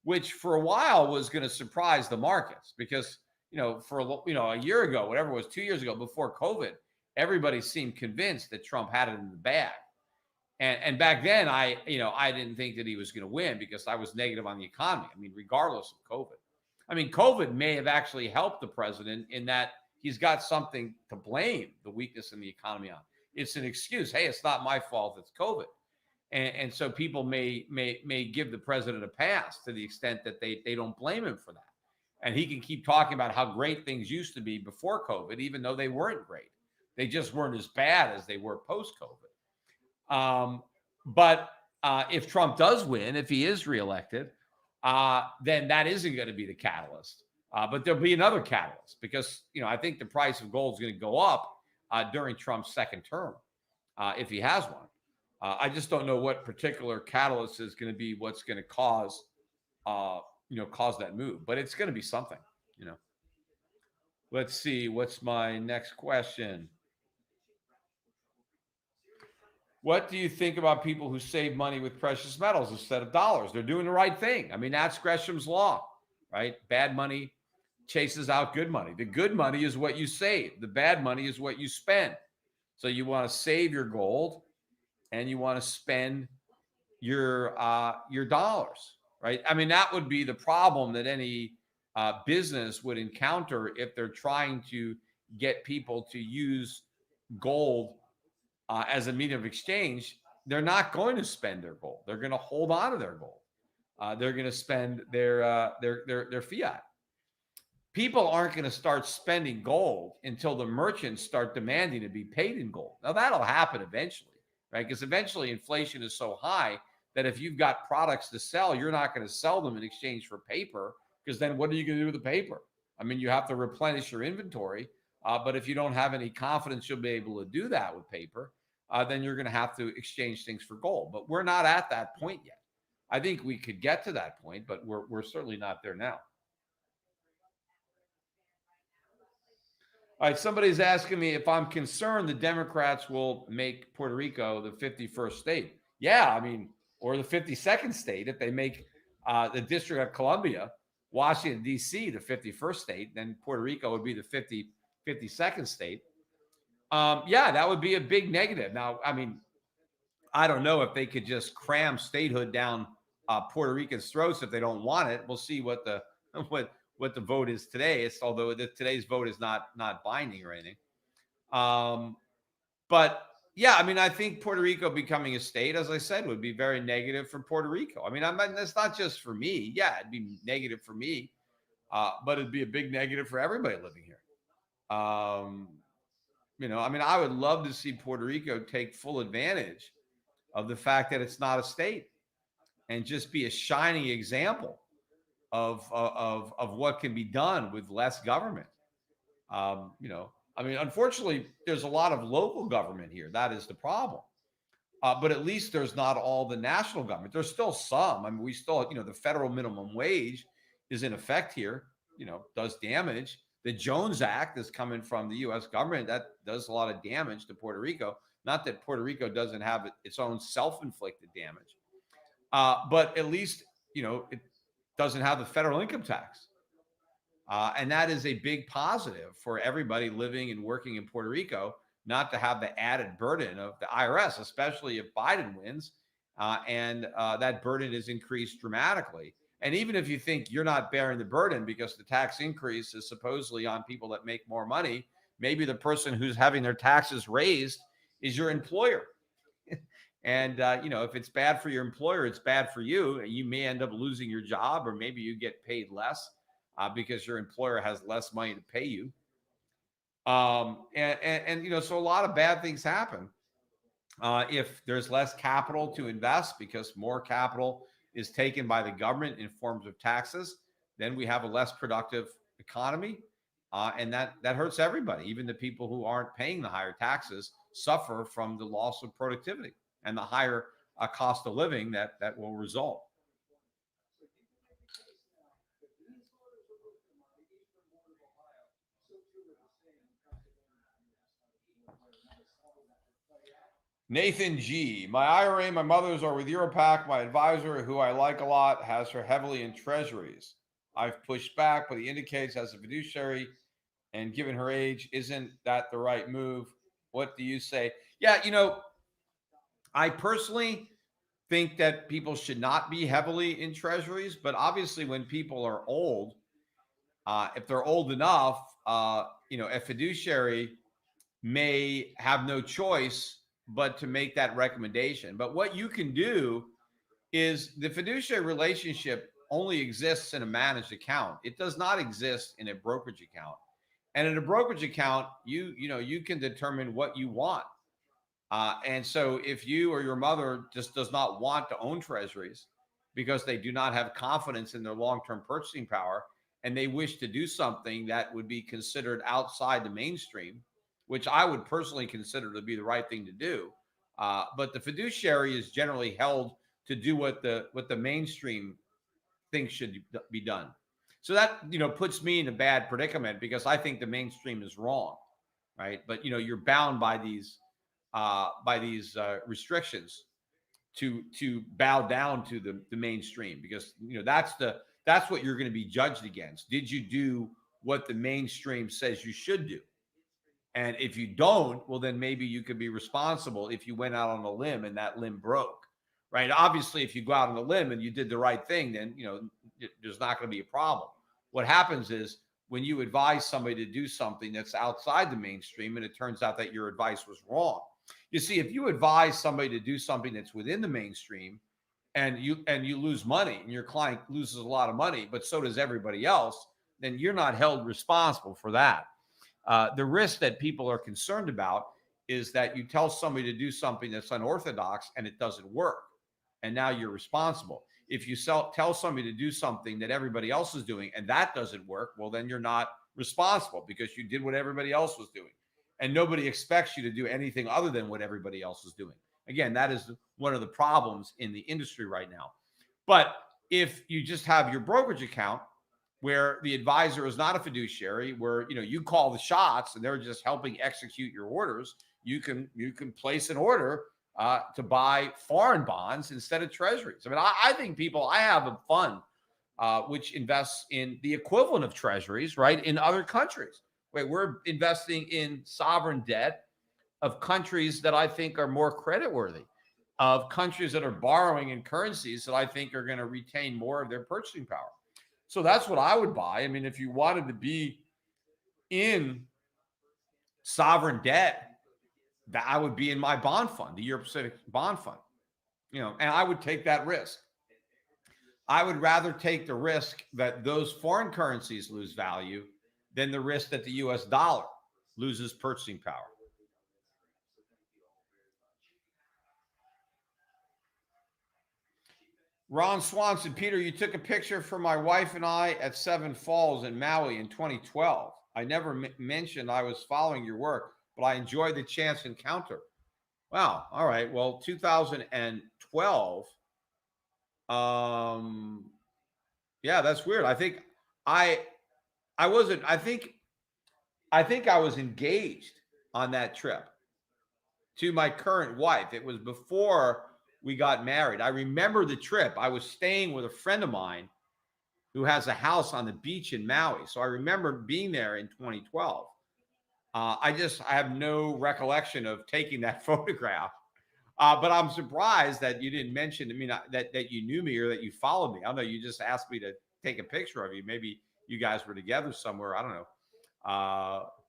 which for a while was going to surprise the markets because, for a year ago, whatever it was, 2 years ago, before COVID, everybody seemed convinced that Trump had it in the bag. And back then, I didn't think that he was going to win because I was negative on the economy. I mean, regardless of COVID. I mean, COVID may have actually helped the president in that he's got something to blame the weakness in the economy on. It's an excuse. Hey, it's not my fault. It's COVID. And so people may give the president a pass to the extent that they don't blame him for that. And he can keep talking about how great things used to be before COVID, even though they weren't great. They just weren't as bad as they were post-COVID. But if Trump does win, if he is reelected, then that isn't going to be the catalyst. But there'll be another catalyst because, I think the price of gold is going to go up during Trump's second term if he has one. I just don't know what particular catalyst is going to be what's going to cause that move. But it's going to be something, Let's see. What's my next question? What do you think about people who save money with precious metals instead of dollars? They're doing the right thing. I mean, that's Gresham's law, right? Bad money chases out good money. The good money is what you save. The bad money is what you spend. So you want to save your gold and you want to spend your dollars, right? I mean, that would be the problem that any business would encounter if they're trying to get people to use gold as a medium of exchange. They're not going to spend their gold. They're going to hold on to their gold. They're going to spend their fiat. People aren't going to start spending gold until the merchants start demanding to be paid in gold. Now, that'll happen eventually, right? Because eventually inflation is so high that if you've got products to sell, you're not going to sell them in exchange for paper, because then what are you going to do with the paper? I mean, you have to replenish your inventory. But if you don't have any confidence you'll be able to do that with paper, then you're going to have to exchange things for gold. But we're not at that point yet. I think we could get to that point, but we're certainly not there now. All right, somebody's asking me if I'm concerned the Democrats will make Puerto Rico the 51st state. Yeah, I mean, or the 52nd state if they make the District of Columbia, Washington, D.C., the 51st state, then Puerto Rico would be the 52nd state. Yeah, that would be a big negative. Now, I mean, I don't know if they could just cram statehood down Puerto Ricans' throats if they don't want it. We'll see what the vote is today. Although today's vote is not binding or anything. But yeah, I mean, I think Puerto Rico becoming a state, as I said, would be very negative for Puerto Rico. I mean, that's not just for me. Yeah, it'd be negative for me, but it'd be a big negative for everybody living here. I mean, I would love to see Puerto Rico take full advantage of the fact that it's not a state and just be a shining example of what can be done with less government. I mean, unfortunately, there's a lot of local government here. That is the problem. But at least there's not all the national government. There's still some. I mean, we still, the federal minimum wage is in effect here, does damage. The Jones Act is coming from the U.S. government. That does a lot of damage to Puerto Rico. Not that Puerto Rico doesn't have its own self-inflicted damage. But at least, it doesn't have the federal income tax. And that is a big positive for everybody living and working in Puerto Rico, not to have the added burden of the IRS, especially if Biden wins. And that burden is increased dramatically. And even if you think you're not bearing the burden because the tax increase is supposedly on people that make more money, maybe the person who's having their taxes raised is your employer. And, if it's bad for your employer, it's bad for you. You may end up losing your job, or maybe you get paid less because your employer has less money to pay you. So a lot of bad things happen if there's less capital to invest because more capital is taken by the government in forms of taxes. Then we have a less productive economy. And that hurts everybody. Even the people who aren't paying the higher taxes suffer from the loss of productivity and the higher cost of living that will result. Nathan G. My IRA, my mother's are with Europac. My advisor, who I like a lot, has her heavily in treasuries. I've pushed back, but he indicates as a fiduciary and given her age, isn't that the right move? What do you say? Yeah, I personally think that people should not be heavily in treasuries, but obviously when people are old, if they're old enough, a fiduciary may have no choice but to make that recommendation. But what you can do is the fiduciary relationship only exists in a managed account. It does not exist in a brokerage account. And in a brokerage account, you can determine what you want. And so if you or your mother just does not want to own treasuries because they do not have confidence in their long-term purchasing power, and they wish to do something that would be considered outside the mainstream, which I would personally consider to be the right thing to do. But the fiduciary is generally held to do what the mainstream thinks should be done. So that puts me in a bad predicament because I think the mainstream is wrong, right? But you're bound by these restrictions to bow down to the mainstream because that's what you're going to be judged against. Did you do what the mainstream says you should do? And if you don't, well, then maybe you could be responsible if you went out on a limb and that limb broke, right? Obviously, if you go out on a limb and you did the right thing, then there's not going to be a problem. What happens is when you advise somebody to do something that's outside the mainstream and it turns out that your advice was wrong. You see, if you advise somebody to do something that's within the mainstream and you lose money and your client loses a lot of money, but so does everybody else, then you're not held responsible for that. The risk that people are concerned about is that you tell somebody to do something that's unorthodox and it doesn't work. And now you're responsible. If you tell somebody to do something that everybody else is doing and that doesn't work, well, then you're not responsible because you did what everybody else was doing. And nobody expects you to do anything other than what everybody else is doing. Again, that is one of the problems in the industry right now. But if you just have your brokerage account where the advisor is not a fiduciary, where you call the shots and they're just helping execute your orders, you can place an order to buy foreign bonds instead of treasuries. I mean, I think I have a fund which invests in the equivalent of treasuries, right, in other countries. Wait, we're investing in sovereign debt of countries that I think are more creditworthy, of countries that are borrowing in currencies that I think are going to retain more of their purchasing power. So that's what I would buy. I mean, if you wanted to be in sovereign debt, that I would be in my bond fund, the Euro Pacific Bond Fund, and I would take that risk. I would rather take the risk that those foreign currencies lose value than the risk that the US dollar loses purchasing power. Ron Swanson, Peter, you took a picture for my wife and I at Seven Falls in Maui in 2012. I never mentioned I was following your work, but I enjoyed the chance encounter. Wow. All right. Well, 2012. Yeah, that's weird. I think I wasn't. I think I was engaged on that trip to my current wife. It was before we got married. I remember the trip. I was staying with a friend of mine who has a house on the beach in Maui. So I remember being there in 2012. I have no recollection of taking that photograph. But I'm surprised that you didn't mention to me that you knew me or that you followed me. I don't know. You just asked me to take a picture of you. Maybe you guys were together somewhere. I don't know.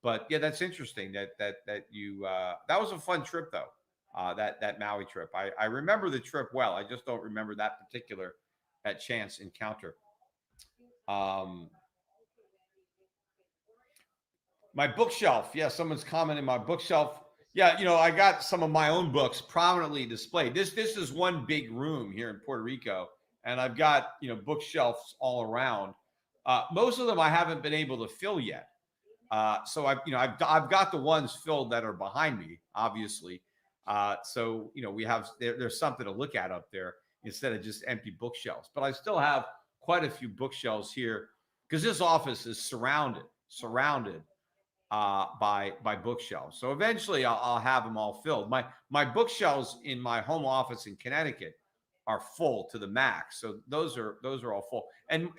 But yeah, that's interesting that you that was a fun trip though. That Maui trip. I remember the trip well. I just don't remember that chance encounter. My bookshelf. Yeah, someone's commenting my bookshelf. Yeah, I got some of my own books prominently displayed. This is one big room here in Puerto Rico, and I've got bookshelves all around. Most of them I haven't been able to fill yet. So I've got the ones filled that are behind me, obviously. So we have there's something to look at up there instead of just empty bookshelves. But I still have quite a few bookshelves here because this office is surrounded by bookshelves. So eventually I'll have them all filled. My bookshelves in my home office in Connecticut are full to the max. So those are all full. And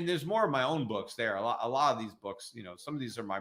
there's more of my own books there. A lot of these books, some of these are my